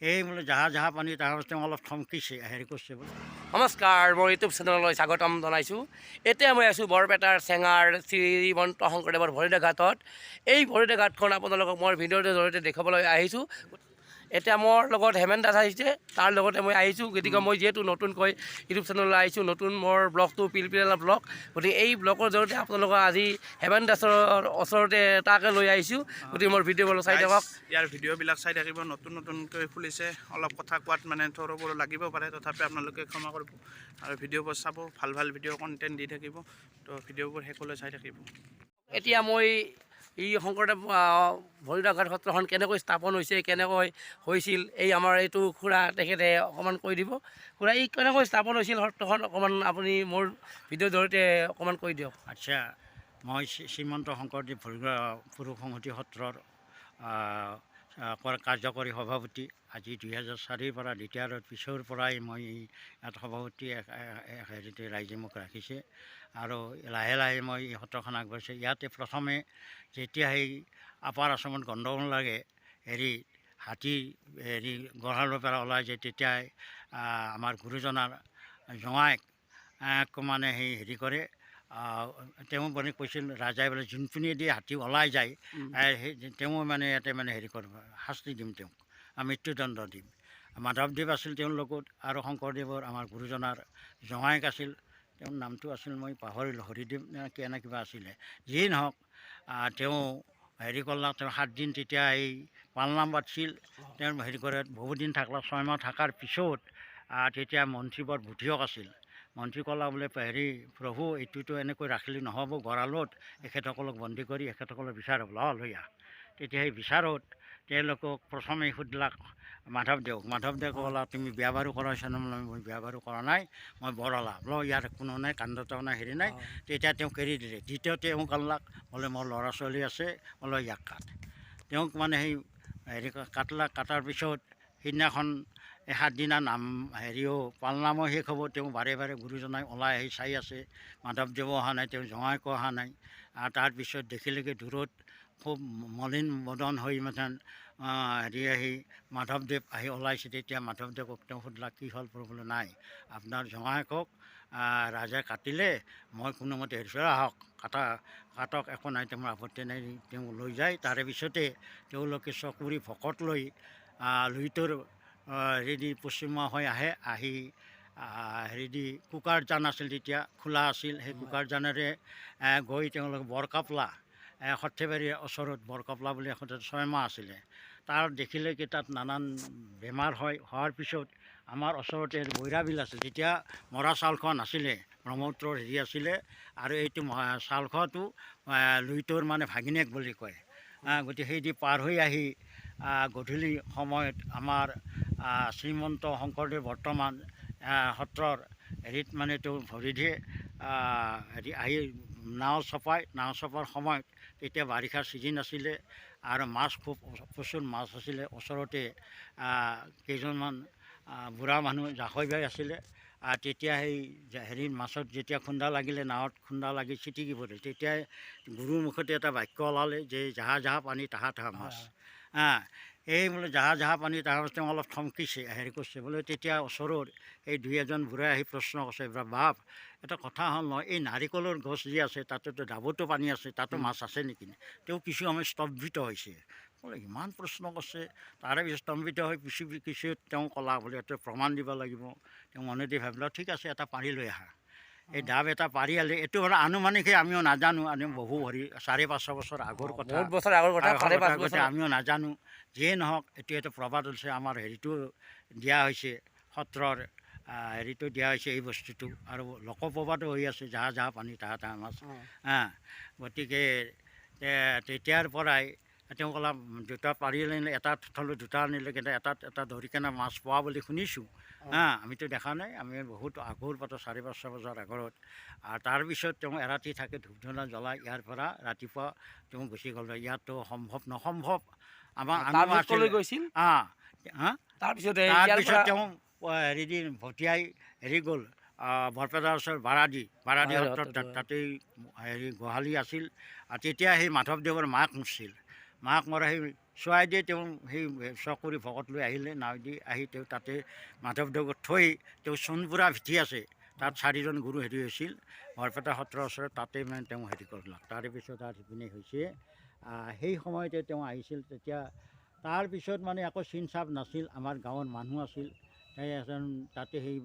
এই বোলে জাহা পানী তাহাৰ তেওঁ অলপ থমকিছে হেৰি কৰিছে বোলে। নমস্কাৰ, মই ইউটিউব চেনেললৈ স্বাগতম জনাইছোঁ। এতিয়া মই আছোঁ বৰপেটাৰ চেঙাৰ শ্ৰীমন্ত শংকৰদেৱৰ ভৰিদা ঘাটত। এই ভৰিদা ঘাটখন আপোনালোকক মই ভিডিঅ'ৰ জৰিয়তে দেখুৱাবলৈ আহিছোঁ। এতিয়া মোৰ লগত হেমেন দাস আহিছে, তাৰ লগতে মই আহিছোঁ। গতিকে মই যিহেতু নতুনকৈ ইউটিউব চেনেললৈ আহিছোঁ, নতুন মোৰ ব্লগটো পিলপিলা ব্লগ। গতিকে এই ব্লগৰ জৰিয়তে আপোনালোকক আজি হেমেন দাসৰ ওচৰতে তাকে লৈ আহিছোঁ। গতিকে মোৰ ভিডিঅ'বোৰ চাই থাকক। ইয়াৰ ভিডিঅ'বিলাক চাই থাকিব। নতুনকৈ খুলিছে, অলপ কথা কোৱাত মানে থৰবোৰ লাগিব পাৰে, তথাপি আপোনালোকে ক্ষমা কৰিব আৰু ভিডিঅ'বোৰ চাব। ভাল ভিডিঅ' কণ্টেণ্ট দি থাকিব, তো ভিডিঅ'বোৰ শেষলৈ চাই থাকিব। এতিয়া মই এই শংকৰদেৱ ভৰিদা ঘাট সত্ৰখন কেনেকৈ স্থাপন হৈছে, কেনেকৈ হৈছিল, এই আমাৰ এইটো খুৰা তেখেতে অকণমান কৈ দিব। খুৰা, এই কেনেকৈ স্থাপন হৈছিল সত্ৰখন, অকণমান আপুনি মোৰ ভিডিঅ'ৰ জৰিয়তে অকণমান কৈ দিয়ক। আচ্ছা, মই শ্ৰীমন্ত শংকৰদেৱ পুৰুষ সংহতি সত্ৰৰ কাৰ্যকৰী সভাপতি। আজি 2004 পৰা ৰিটায়াৰৰ পিছৰ পৰাই মই ইয়াত সভাপতি হেৰিতে ৰাইজে মোক ৰাখিছে আৰু লাহে লাহে মই এই সত্ৰখন আগবাঢ়িছে। ইয়াতে প্ৰথমে যেতিয়া সেই আপাৰ আছামত গণ্ডগোল লাগে, হাতী গড়ালৰ পৰা ওলাই যায়, তেতিয়াই আমাৰ গুৰুজনাৰ জোঁৱাইক মানে হেৰি কৰে। তেওঁ মানে কৈছিল ৰাজাই বোলে যোনপিনেদি হাতী ওলাই যায় তেওঁ মানে ইয়াতে মানে হেৰি কৰিব, শাস্তি দিম, তেওঁক মৃত্যুদণ্ড দিম। মাধৱদেৱ আছিল তেওঁৰ লগত আৰু শংকৰদেৱৰ আমাৰ গুৰুজনাৰ জোঁৱাইক আছিল, তেওঁৰ নামটো আছিল মই পাহৰিলোঁ, হৰিদেৱ নে কিবা আছিলে। যিয়ে নহওক, তেওঁ হেৰি কৰলাক। তেওঁ 7 দিন তেতিয়া এই পালনাম পাতিছিল। তেওঁ হেৰি কৰে, বহুত দিন থাকলাক। 6 মাহ থকাৰ পিছত তেতিয়া মন্ত্ৰী বৰ বুদ্ধিয়ক আছিল। মন্ত্ৰী ক'লা বোলে, প্ৰভু এইটোতো এনেকৈ ৰাখিলে নহ'ব, গঁৰালত এখেতসকলক বন্দী কৰি এখেতসকলক বিচাৰক লৈ আহ। তেতিয়া সেই বিচাৰত তেওঁলোকক প্ৰথমে সুধিলাক মাধৱদেৱক ক'লা, তুমি বিয়া বাৰু কৰাইছা নে? মই বিয়া বাৰু কৰা নাই, মই বৰলা ইয়াৰ কোনো নাই, কাণ্ডতাও নাই, হেৰি নাই। তেতিয়া তেওঁক এৰি দিলে। দ্বিতীয় তেওঁ ক'লাক বোলে মোৰ ল'ৰা ছোৱালী আছে, বোলে ইয়াক কাট। তেওঁক মানে সেই হেৰি কাটাৰ পিছত সিদিনাখন 7 দিনা নাম পালনামো শেষ হ'ব। তেওঁ বাৰে গুৰুজনাই ওলাই আহি চাই আছে, মাধৱদেৱো অহা নাই, তেওঁ জোঁৱাইকো অহা নাই। তাৰপিছত দেখিলেগৈ দূৰত খুব মলিন বদন হৈ মানে আহি মাধৱদেৱ আহি ওলাইছে। তেতিয়া মাধৱদেৱক তেওঁ সুধিলাক, কি হ'ল? বোলে নাই, আপোনাৰ জোঁৱাইকক ৰাজে কাটিলে, মই কোনোমতে হেৰিছোঁ, আহক কাটক, একো নাই, তেওঁৰ আপত্তি নাই। তেওঁ লৈ যায়। তাৰে পিছতে তেওঁলোকে চকুৰি ভকত লৈ লুইতৰ পশ্চিমা হৈ আহি কুকাৰজান আছিল, তেতিয়া খোলা আছিল। সেই কুকাৰজানেৰে গৈ তেওঁলোকে বৰকাপলা, সৰ্থেবাৰীৰ ওচৰত বৰকাপলা বুলি এখন 6 মাহ আছিলে। তাৰ দেখিলে কি তাত নানান বেমাৰ হোৱাৰ পিছত আমাৰ ওচৰতে বৈৰাবিল আছিল। তেতিয়া মৰা চাউল খোৱা নাছিলে, ব্ৰহ্মপুত্ৰৰ আছিলে। আৰু এইটো চাউল খোৱাটো লুইতৰ মানে ভাগিনীয়েক বুলি কয়। গতিকে সেইদি পাৰ হৈ আহি গধূলি সময়ত আমাৰ শ্ৰীমন্ত শংকৰদেৱ বৰ্তমান সত্ৰৰ মানে তেওঁ ভৰি দিয়ে আহি নাও চপাৰ সময়ত, তেতিয়া বাৰিষাৰ ছিজন আছিলে আৰু মাছ খুব প্ৰচুৰ মাছ আছিলে। ওচৰতে কেইজনমান বুঢ়া মানুহ জাকৈ বাই আছিলে। তেতিয়া সেই মাছত যেতিয়া খুন্দা লাগিলে, নাৱত খুন্দা লাগি ছিটিকি পৰিল, তেতিয়াই গুৰুৰ মুখতে এটা বাক্য ওলালে যে জাহা পানী তাহা মাছ। এই বোলে জাহা পানী তাহাৰ তেওঁ অলপ থমকিছে, হেৰি কৰিছে বোলে। তেতিয়া ওচৰৰ এই 2-এজন বুঢ়াই আহি প্ৰশ্ন কৰিছে, বাপ এটা কথা হ'ল নহয়, এই নাৰিকলৰ গছ যি আছে তাতেতো ডাবতো পানী আছে, তাতো মাছ আছে নেকি? তেওঁ কিছু সময় স্তম্ভিত হৈছে, বোলে ইমান প্ৰশ্ন কৰিছে। তাৰে পিছত স্তম্ভিত হৈ কিছু তেওঁ ক'লা বোলে এইটো প্ৰমাণ দিব লাগিব। তেওঁ মনেদি ভাবিলা, ঠিক আছে, এটা পাৰি লৈ আহা। এই ডাব এটা পাৰি আলি, এইটো মানে আনুমানিকহে, আমিও নাজানো, আমি বহু 4-500 বছৰ আগৰ কথা, বহুত বছৰ আগৰ কথা, আমিও নাজানো। যিয়ে নহওক, এইটো প্ৰবাদ হৈছে, আমাৰ হেৰিটো দিয়া হৈছে, সত্ৰৰ হেৰিটো দিয়া হৈছে এই বস্তুটো, আৰু লোকপ্ৰবাদো হৈ আছে, জাহা পানী তাহা মাছ। গতিকে তেতিয়াৰ পৰাই তেওঁ ক'লা, 2টা পাৰি আনিলে, এটাত থলোঁ, 2টা আনিলে, কিন্তু এটা ধৰি কেনে মাছ পোৱা বুলি শুনিছোঁ। আমিতো দেখা নাই, আমি বহুত আগৰ পৰা 4-500 বছৰ আগত। আৰু তাৰপিছত তেওঁ এৰাতি থাকে, ধূপ ধূনা জ্বলাই ইয়াৰ পৰা ৰাতিপুৱা তেওঁ গুচি গ'ল। ইয়াততো নসম্ভৱ আমাৰ গৈছিল। তাৰপিছত তেওঁ ভটিয়াই গ'ল বৰপেটাৰ ওচৰত বাৰাদি সত্ৰত, তাতেই গোহালি আছিল। আৰু তেতিয়া সেই মাধৱদেৱৰ মাক মৰা সেই চোৱাই দিয়ে তেওঁ সেই চখ কৰি ভকত লৈ আহিলে নাও দি আহি তেওঁ তাতে মাধৱদেৱক থৈ তেওঁ সোণপুৰা ভেটি আছে তাত 4জন গুৰু হেৰি হৈছিল বৰপেটা সত্ৰৰ ওচৰত তাতে মানে তেওঁ হেৰি কৰিলাক তাৰে পিছত আৰু সিপিনে হৈছে সেই সময়তে তেওঁ আহিছিল তেতিয়া তাৰপিছত মানে একো চিন চাপ নাছিল আমাৰ গাঁৱৰ মানুহ আছিল সেই এজন তাতে সেই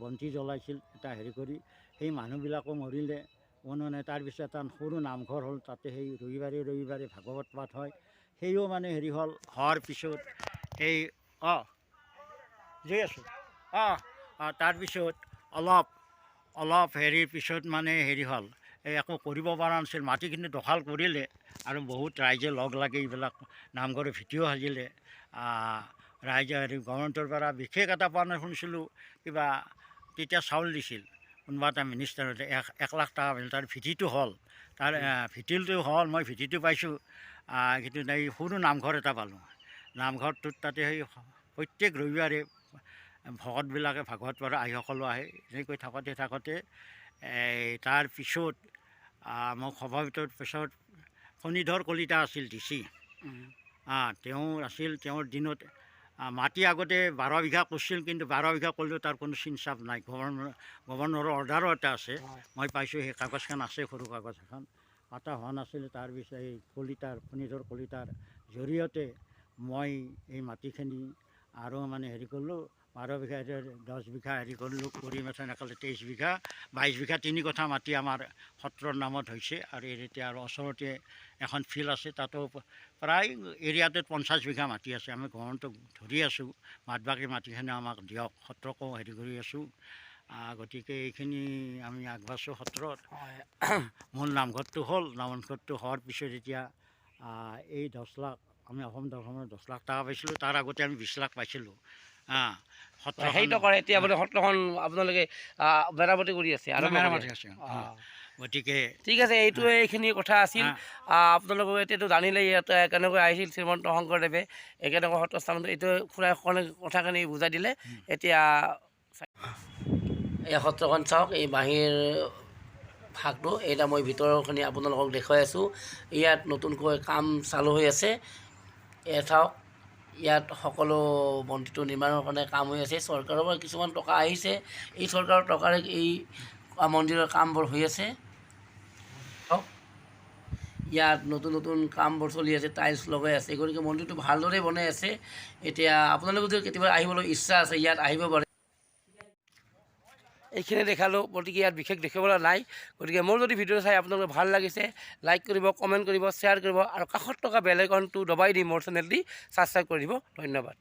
বন্তি জ্বলাইছিল এটা হেৰি কৰি সেই মানুহবিলাকো মৰিলে কোনো নাই তাৰপিছত এটা সৰু নামঘৰ হ'ল তাতে সেই ৰবিবাৰে ভাগৱত পাঠ হয় সেইও মানে হেৰি হ'ল হোৱাৰ পিছত এই জৈ আছোঁ তাৰপিছত অলপ হেৰিৰ পিছত মানে হেৰি হ'ল এই একো কৰিব পৰা নাছিল মাটিখিনি দখল কৰিলে আৰু বহুত ৰাইজে লগ লাগি এইবিলাক নামঘৰৰ ভিডিঅ' সাজিলে ৰাইজে হেৰি গভৰ্ণমেণ্টৰ পৰা বিশেষ এটা পোৱা নাই শুনিছিলোঁ কিবা তেতিয়া চাউল দিছিল কোনোবা এটা মিনিষ্টাৰতে 1 লাখ টকা পাইছিল তাৰ ভিটিটো হ'ল তাৰ ভিটিলটো হ'ল মই ভিটিটো পাইছোঁ কিন্তু এই সৰু নামঘৰ এটা পালোঁ নামঘৰটোত তাতে সেই প্ৰত্যেক ৰবিবাৰে ভকতবিলাকে ভাগৱত পঢ়া আইসকলো আহে এনেকৈ থাকোঁতে তাৰ পিছত মোক সভাপিতৰ পিছত ফণীধৰ কলিতা আছিল DC তেওঁ আছিল তেওঁৰ দিনত মাটি আগতে 12 বিঘা কৰিছিল কিন্তু 12 বিঘা কৰিলেও তাৰ কোনো চিন চাপ নাই গভৰ্ণৰৰ অৰ্ডাৰো এটা আছে মই পাইছোঁ সেই কাগজখন আছে সৰু কাগজ এখন পাতা হোৱা নাছিল তাৰপিছত এই ফণীধৰ কলিতাৰ জৰিয়তে মই এই মাটিখিনি আৰু মানে হেৰি কৰিলোঁ 12 বিঘা 10 বিঘা হেৰি কৰিলোঁ কৰি মাথা এনেকৈ 23 বিঘা 22 বিঘা 3 কঠা মাটি আমাৰ সত্ৰৰ নামত হৈছে আৰু এতিয়া আৰু ওচৰতে এখন ফিল্ড আছে তাতো প্ৰায় এৰিয়াটোত 50 বিঘা মাটি আছে আমি গভৰ্ণমেণ্টক ধৰি আছোঁ বাদবাকী মাটিখিনি আমাক দিয়ক সত্ৰকো হেৰি কৰি আছোঁ গতিকে এইখিনি আমি আগবাঢ়িছোঁ সত্ৰত মূল নামঘৰটো হ'ল নামঘৰটো হোৱাৰ পিছত এতিয়া এই 10 লাখ আমি অসম দৰ্শনৰ 10 লাখ টকা পাইছিলোঁ তাৰ আগতে আমি 20 লাখ পাইছিলোঁ সেইটো কৰে এতিয়া মানে সত্ৰখন আপোনালোকে মেৰামতি কৰি আছে আৰু মেৰামতি আছে গতিকে ঠিক আছে এইটোৱে এইখিনি কথা আছিল আপোনালোকে এতিয়াতো জানিলে ইয়াত কেনেকৈ আহিছিল শ্ৰীমন্ত শংকৰদেৱে কেনেকৈ সত্ৰস্থানত এইটো খুৰাই কথাখিনি বুজাই দিলে এতিয়া এই সত্ৰখন চাওক এই বাঁহীৰ ভাগটো এতিয়া মই ভিতৰৰখিনি আপোনালোকক দেখুৱাই আছোঁ ইয়াত নতুনকৈ কাম চালু হৈ আছে এয়া চাওক ইয়াত সকলো মন্দিৰটো নিৰ্মাণৰ কাৰণে কাম হৈ আছে চৰকাৰৰ পৰা কিছুমান টকা আহিছে এই চৰকাৰৰ টকাৰে এই মন্দিৰৰ কামবোৰ হৈ আছে ইয়াত নতুন কামবোৰ চলি আছে টাইলছ লগাই আছে গতিকে মন্দিৰটো ভালদৰে বনাই আছে এতিয়া আপোনালোকে যদি কেতিয়াবা আহিবলৈ ইচ্ছা আছে ইয়াত আহিব পাৰে এইখিনি দেখালোঁ গতিকে ইয়াত বিশেষ দেখিবলৈ নাই গতিকে মোৰ যদি ভিডিঅ' চাই আপোনালোকে ভাল লাগিছে লাইক কৰিব কমেণ্ট কৰিব শ্বেয়াৰ কৰিব আৰু কাষত থকা বেল আইকনটো দবাই দি মোৰ চেনেলটি ছাবস্ক্ৰাইব কৰি দিব ধন্যবাদ